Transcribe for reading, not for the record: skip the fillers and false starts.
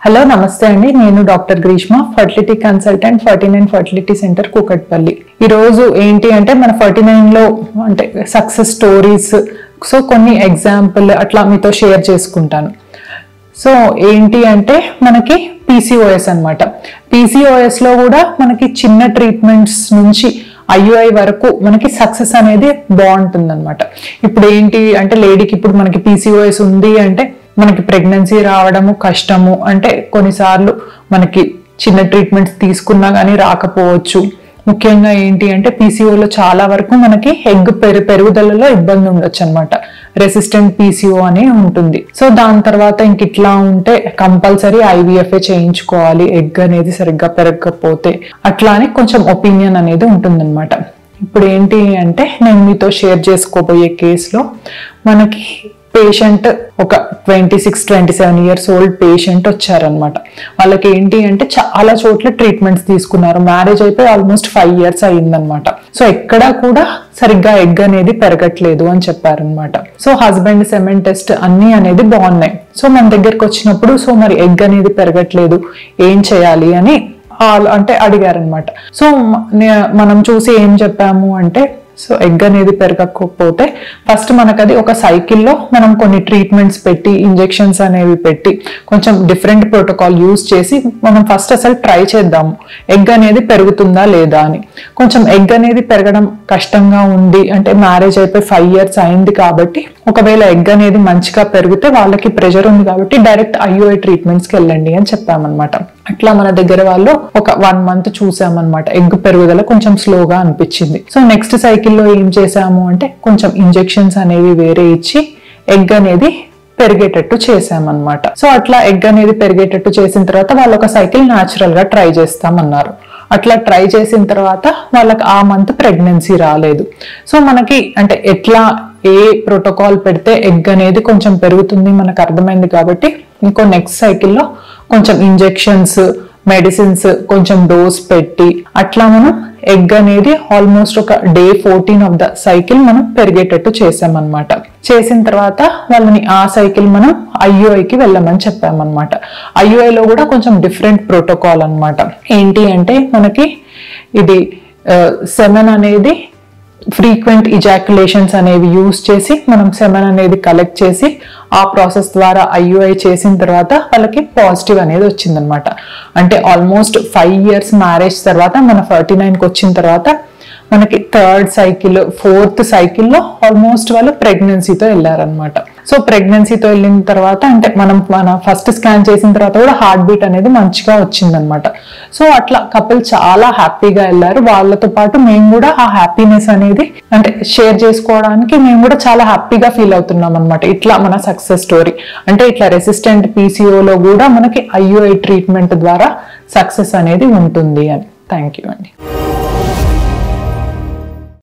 Hello నమస్తే అండి, నేను doctor Greeshma, fertility consultant 49 fertility centre Kukatpally. ఈ రోజు ఏంటి అంటే మన 49 లో అంటే సక్సెస్ స్టోరీస్, సో కొన్ని ఎగ్జాంపుల్ అట్లా మీతో షేర్ చేసుకుంటాను. సో ఏంటి అంటే మనకి పీసీఓఎస్ అన్నమాట. పీసీఓఎస్ లో కూడా మనకి చిన్న ట్రీట్మెంట్స్ నుంచి ఐయుఐ వరకు మనకి సక్సెస్ అనేది బాగుంటుంది అనమాట. ఇప్పుడు ఏంటి అంటే లేడీకి ఇప్పుడు మనకి పీసీఓఎస్ ఉంది అంటే మనకి ప్రెగ్నెన్సీ రావడము కష్టము, అంటే కొన్నిసార్లు మనకి చిన్న ట్రీట్మెంట్స్ తీసుకున్నా కానీ రాకపోవచ్చు. ముఖ్యంగా ఏంటి అంటే పీసీఓలో చాలా వరకు మనకి ఎగ్ పెరుగుదలలో ఇబ్బంది ఉండొచ్చు అనమాట. రెసిస్టెంట్ పీసీఓ అని ఉంటుంది. సో దాని తర్వాత ఇంక ఇట్లా ఉంటే కంపల్సరీ ఐవీఎఫ్ఏ చేయించుకోవాలి, ఎగ్ అనేది సరిగ్గా పెరగకపోతే అట్లా అని కొంచెం ఒపీనియన్ అనేది ఉంటుందన్నమాట. ఇప్పుడు ఏంటి అంటే నేను మీతో షేర్ చేసుకోబోయే కేసులో మనకి పేషెంట్ ఒక 26-27 ఇయర్స్ ఓల్డ్ పేషెంట్ వచ్చారనమాట. వాళ్ళకి ఏంటి అంటే చాలా చోట్ల ట్రీట్మెంట్స్ తీసుకున్నారు. మ్యారేజ్ అయిపోయి ఆల్మోస్ట్ 5 ఇయర్స్ అయ్యిందనమాట. సో ఎక్కడా కూడా సరిగ్గా ఎగ్ అనేది పెరగట్లేదు అని చెప్పారనమాట. సో హస్బెండ్ సెమెన్ టెస్ట్ అన్ని అనేది బాగున్నాయి. సో మన దగ్గరకు వచ్చినప్పుడు సో మరి ఎగ్ అనేది పెరగట్లేదు, ఏం చేయాలి అని అంటే అడిగారనమాట. సో మనం చూసి ఏం చెప్పాము అంటే సో ఎగ్ అనేది పెరగకపోతే ఫస్ట్ మనకు అది ఒక సైకిల్లో మనం కొన్ని ట్రీట్మెంట్స్ పెట్టి ఇంజెక్షన్స్ అనేవి పెట్టి కొంచెం డిఫరెంట్ ప్రోటోకాల్ యూజ్ చేసి మనం ఫస్ట్ అసలు ట్రై చేద్దాము ఎగ్ అనేది పెరుగుతుందా లేదా అని. కొంచెం ఎగ్ అనేది పెరగడం కష్టంగా ఉంది అంటే మ్యారేజ్ అయిపోయి 5 ఇయర్స్ అయింది కాబట్టి ఒకవేళ ఎగ్ అనేది మంచిగా పెరిగితే వాళ్ళకి ప్రెషర్ ఉంది కాబట్టి డైరెక్ట్ ఐయుఐ ట్రీట్మెంట్స్కి వెళ్ళండి అని చెప్పామన్నమాట. అట్లా మన దగ్గర వాళ్ళు ఒక 1 మంత్ చూసామన్నమాట. ఎగ్ పెరుగుదల కొంచెం స్లోగా అనిపించింది. సో నెక్స్ట్ సైకిల్లో ఏం చేసాము అంటే కొంచెం ఇంజెక్షన్స్ అనేవి వేరే ఇచ్చి ఎగ్ అనేది పెరిగేటట్టు చేసామన్నమాట. సో అట్లా ఎగ్ అనేది పెరిగేటట్టు చేసిన తర్వాత వాళ్ళు ఒక సైకిల్ న్యాచురల్ గా ట్రై చేస్తామన్నారు. అట్లా ట్రై చేసిన తర్వాత వాళ్ళకి ఆ మంత్ ప్రెగ్నెన్సీ రాలేదు. సో మనకి అంటే ఎట్లా ఏ ప్రోటోకాల్ పెడితే ఎగ్ అనేది కొంచెం పెరుగుతుంది మనకు అర్థమైంది కాబట్టి ఇంకో నెక్స్ట్ సైకిల్లో కొంచెం ఇంజెక్షన్స్ మెడిసిన్స్ కొంచెం డోస్ పెట్టి అట్లా మనం ఎగ్ అనేది ఆల్మోస్ట్ ఒక డే 14 ఆఫ్ ద సైకిల్ మనం పెరిగేటట్టు చేసామన్నమాట. చేసిన తర్వాత వాళ్ళని ఆ సైకిల్ మనం ఐయుఐకి వెళ్ళమని చెప్పామన్నమాట. ఐయుఐలో కూడా కొంచెం డిఫరెంట్ ప్రోటోకాల్ అన్నమాట. ఏంటి అంటే మనకి ఇది సెమెన్ అనేది ఫ్రీక్వెంట్ ఇజాక్యులేషన్స్ అనేవి యూజ్ చేసి మనం సెమెన్ అనేది కలెక్ట్ చేసి ఆ ప్రాసెస్ ద్వారా ఐయుఐ చేసిన తర్వాత వాళ్ళకి పాజిటివ్ అనేది వచ్చిందనమాట. అంటే ఆల్మోస్ట్ 5 ఇయర్స్ మ్యారేజ్ తర్వాత మన 49కి వచ్చిన తర్వాత మనకి 3rd సైకిల్ 4th సైకిల్లో ఆల్మోస్ట్ వాళ్ళు ప్రెగ్నెన్సీతో వెళ్ళారనమాట. సో ప్రెగ్నెన్సీతో వెళ్ళిన తర్వాత అంటే మన ఫస్ట్ స్కాన్ చేసిన తర్వాత కూడా హార్ట్ బీట్ అనేది మంచిగా వచ్చిందనమాట. సో అట్లా కపుల్ చాలా హ్యాపీగా వెళ్ళారు. వాళ్ళతో పాటు మేము కూడా ఆ హ్యాపీనెస్ అనేది అంటే షేర్ చేసుకోవడానికి మేము కూడా చాలా హ్యాపీగా ఫీల్ అవుతున్నాం అనమాట. ఇట్లా మన సక్సెస్ స్టోరీ అంటే ఇట్లా రెసిస్టెంట్ పీసీఓలో కూడా మనకి ఐయుఐ ట్రీట్మెంట్ ద్వారా సక్సెస్ అనేది ఉంటుంది అని. థ్యాంక్ యూ అండి.